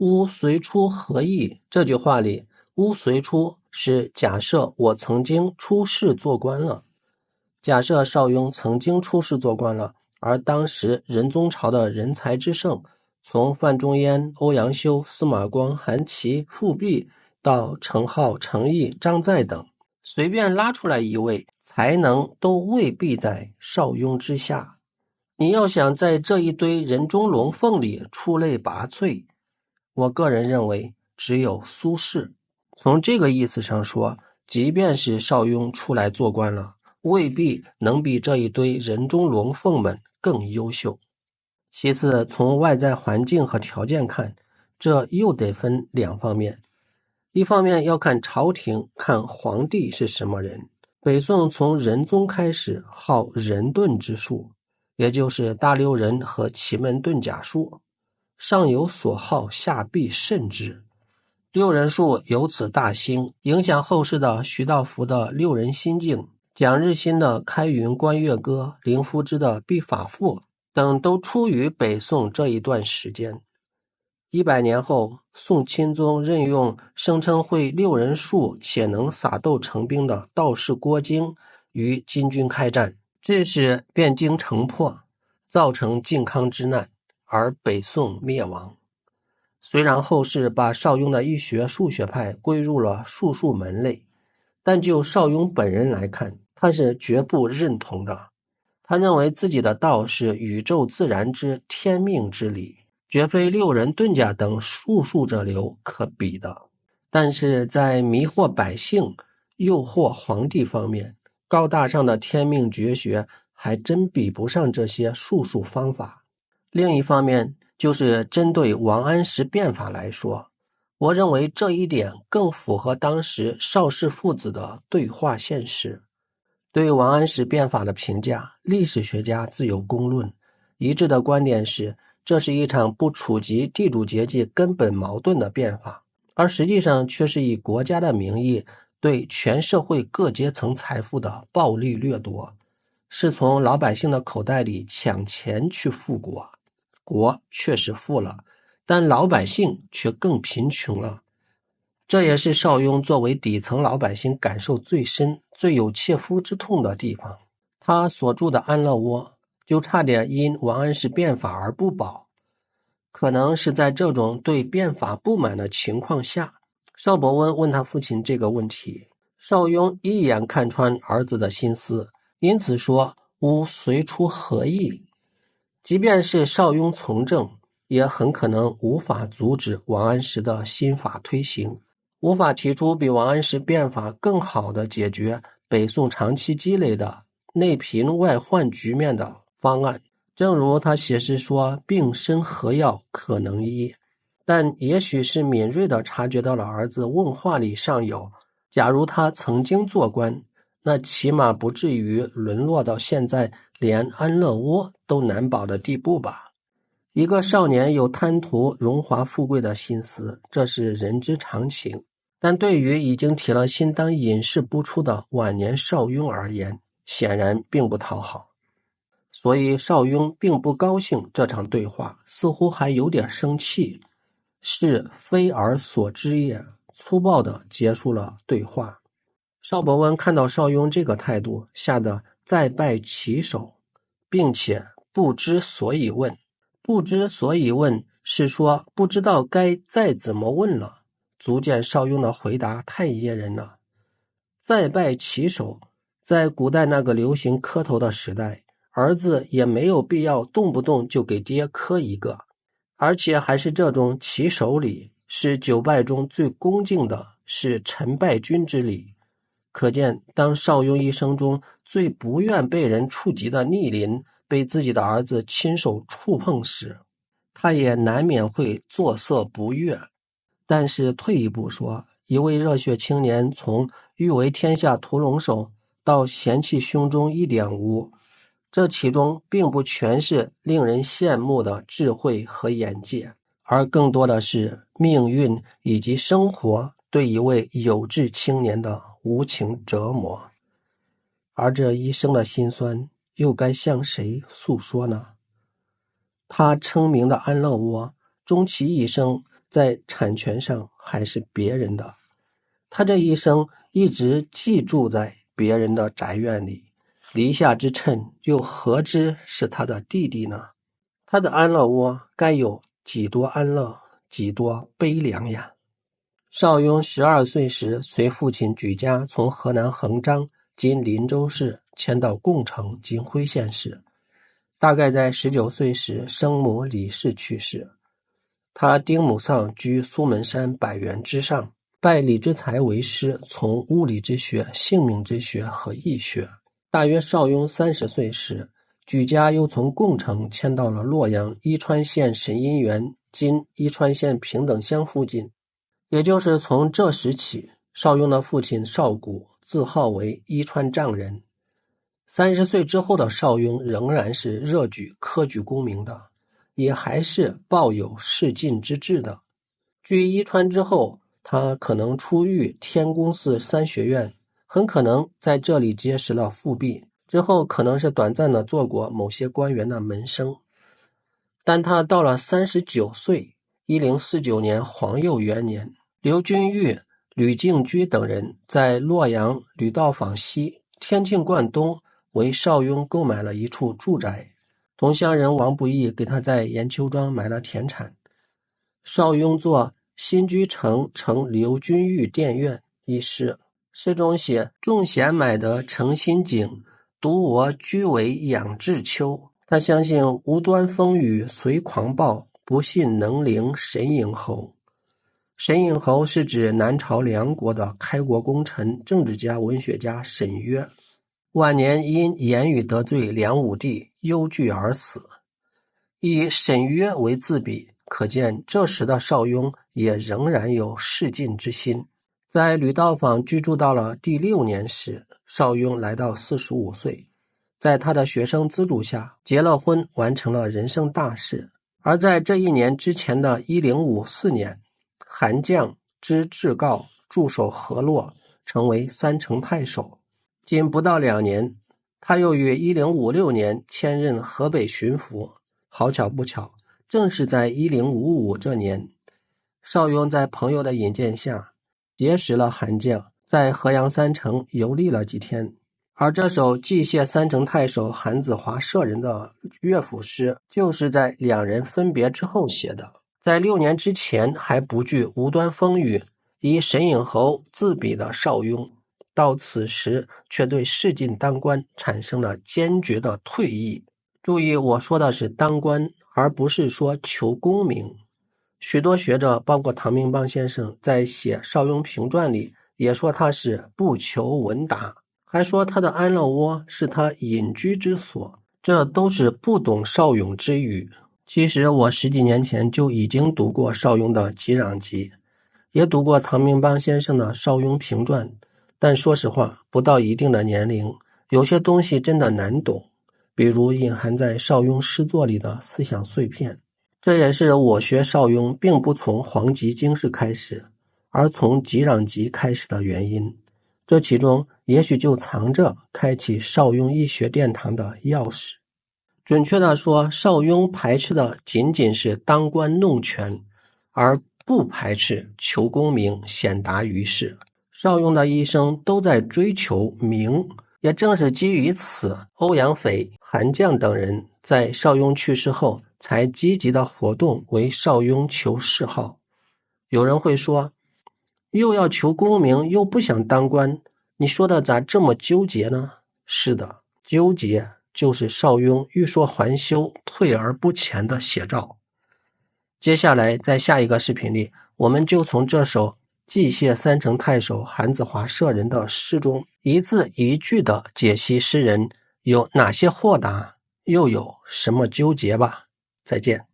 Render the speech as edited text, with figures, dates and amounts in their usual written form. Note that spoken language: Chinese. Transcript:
吾随出何意？这句话里，吾随出是假设我曾经出仕做官了。假设邵雍曾经出仕做官了，而当时仁宗朝的人才之盛，从范仲淹、欧阳修、司马光、韩琦、富弼到程颢、程颐、张载等，随便拉出来一位，才能都未必在邵雍之下。你要想在这一堆人中龙凤里出类拔萃，我个人认为只有苏轼。从这个意思上说，即便是邵雍出来做官了，未必能比这一堆人中龙凤们更优秀。其次，从外在环境和条件看，这又得分两方面。一方面要看朝廷，看皇帝是什么人。北宋从仁宗开始好人遁之术，也就是大六壬和奇门遁甲术，上有所好，下必甚之。六壬术由此大兴，影响后世的徐道福的六壬心境，蒋日新的开云观月歌，林夫之的必法赋等都出于北宋这一段时间。100年后，宋钦宗任用声称会六壬术且能撒豆成兵的道士郭京与金军开战，致使汴京城破，造成靖康之难，而北宋灭亡。虽然后世把邵雍的医学数学派归入了术数门类，但就邵雍本人来看，他是绝不认同的。他认为自己的道是宇宙自然之天命之理，绝非六壬遁甲等术数者流可比的。但是在迷惑百姓、诱惑皇帝方面，高大上的天命绝学还真比不上这些术数方法。另一方面，就是针对王安石变法来说，我认为这一点更符合当时邵氏父子的对话现实。对王安石变法的评价，历史学家自有公论，一致的观点是，这是一场不触及地主阶级根本矛盾的变法，而实际上却是以国家的名义对全社会各阶层财富的暴力掠夺，是从老百姓的口袋里抢钱去富国。国确实富了，但老百姓却更贫穷了。这也是邵雍作为底层老百姓感受最深、最有切肤之痛的地方。他所住的安乐窝就差点因王安石变法而不保。可能是在这种对变法不满的情况下，邵伯温问他父亲这个问题，邵雍一眼看穿儿子的心思，因此说：“吾随出何意？”即便是邵雍从政，也很可能无法阻止王安石的新法推行，无法提出比王安石变法更好的解决北宋长期积累的内贫外患局面的方案。正如他写诗说：“病身何药可能医。”但也许是敏锐地察觉到了儿子问话里尚有假如他曾经做官，那起码不至于沦落到现在连安乐窝都难保的地步吧。一个少年有贪图荣华富贵的心思，这是人之常情，但对于已经铁了心当隐士不出的晚年邵雍而言，显然并不讨好。所以邵雍并不高兴这场对话，似乎还有点生气，是非而所知也，粗暴地结束了对话。邵伯温看到邵雍这个态度，吓得再拜其手，并且不知所以问。不知所以问是说不知道该再怎么问了，足见邵雍的回答太噎人了。再拜其手，在古代那个流行磕头的时代，儿子也没有必要动不动就给爹磕一个，而且还是这种起手礼，是九拜中最恭敬的，是臣拜君之礼。可见当邵雍一生中最不愿被人触及的逆鳞被自己的儿子亲手触碰时，他也难免会作色不悦。但是退一步说，一位热血青年从欲为天下屠龙手到嫌弃胸中一点污，这其中并不全是令人羡慕的智慧和眼界，而更多的是命运以及生活对一位有志青年的无情折磨。而这一生的辛酸又该向谁诉说呢？他称名的安乐窝，终其一生在产权上还是别人的。他这一生一直寄住在别人的宅院里，篱下之谶又何知是他的弟弟呢？他的安乐窝该有几多安乐，几多悲凉呀！邵雍12岁时随父亲举家从河南衡章今林州市迁到共城今辉县市，大概在19岁时生母李氏去世。他丁母丧居苏门山百元之上，拜李之才为师，从物理之学、性命之学和易学。大约邵雍30岁时，举家又从共城迁到了洛阳伊川县沈阴园今伊川县平等乡附近。也就是从这时起，邵雍的父亲邵谷自号为伊川丈人。30岁之后的邵雍仍然是热举科举功名的，也还是抱有仕进之志的。据伊川之后，他可能出狱天宫寺3学院，很可能在这里结识了富弼，之后可能是短暂的做过某些官员的门生。但他到了39岁，1049年皇佑元年，刘君玉、吕敬居等人在洛阳吕道坊西、天庆观东为邵雍购买了一处住宅，同乡人王不义给他在延秋庄买了田产。邵雍作新居城承刘君玉殿院一诗，诗中写众贤买得诚心景，独我居为养志秋。他相信无端风雨随狂暴，不信能凌神隐侯。沈隐侯是指南朝梁国的开国功臣、政治家、文学家沈约，晚年因言语得罪梁武帝，忧惧而死。以沈约为自比，可见这时的邵雍也仍然有仕进之心。在吕道坊居住到了第6年时，邵雍来到45岁，在他的学生资助下结了婚，完成了人生大事。而在这一年之前的1054年，韩绛之至诰驻守河洛，成为3城太守。仅不到2年，他又于1056年迁任河北巡抚。好巧不巧，正是在1055这年，邵雍在朋友的引荐下结识了韩绛，在河阳3城游历了几天。而这首祭谢3城太守韩子华舍人的乐府诗，就是在2人分别之后写的。在6年之前还不惧无端风雨，以沈隐侯自比的邵雍，到此时却对仕进当官产生了坚决的退意。注意，我说的是当官，而不是说求功名。许多学者，包括唐明邦先生，在写邵雍评传里也说他是不求闻达，还说他的安乐窝是他隐居之所，这都是不懂邵雍之语。其实我10几年前就已经读过邵雍的《集壤集》，也读过唐明邦先生的《邵雍评传》，但说实话，不到一定的年龄，有些东西真的难懂，比如隐含在邵雍诗作里的思想碎片。这也是我学邵雍并不从黄极经世开始，而从集壤集开始的原因。这其中也许就藏着开启邵雍易学殿堂的钥匙。准确地说，邵雍排斥的仅仅是当官弄权，而不排斥求功名显达于世。邵雍的一生都在追求名，也正是基于此，欧阳斐、韩绛等人在邵雍去世后才积极的活动为邵雍求谥号。有人会说，又要求功名又不想当官，你说的咋这么纠结呢？是的，纠结就是邵雍欲说还休，退而不前的写照。接下来在下一个视频里，我们就从这首祭谢3城太守韩子华舍人的诗中，一字一句的解析诗人有哪些豁达，又有什么纠结吧。再见。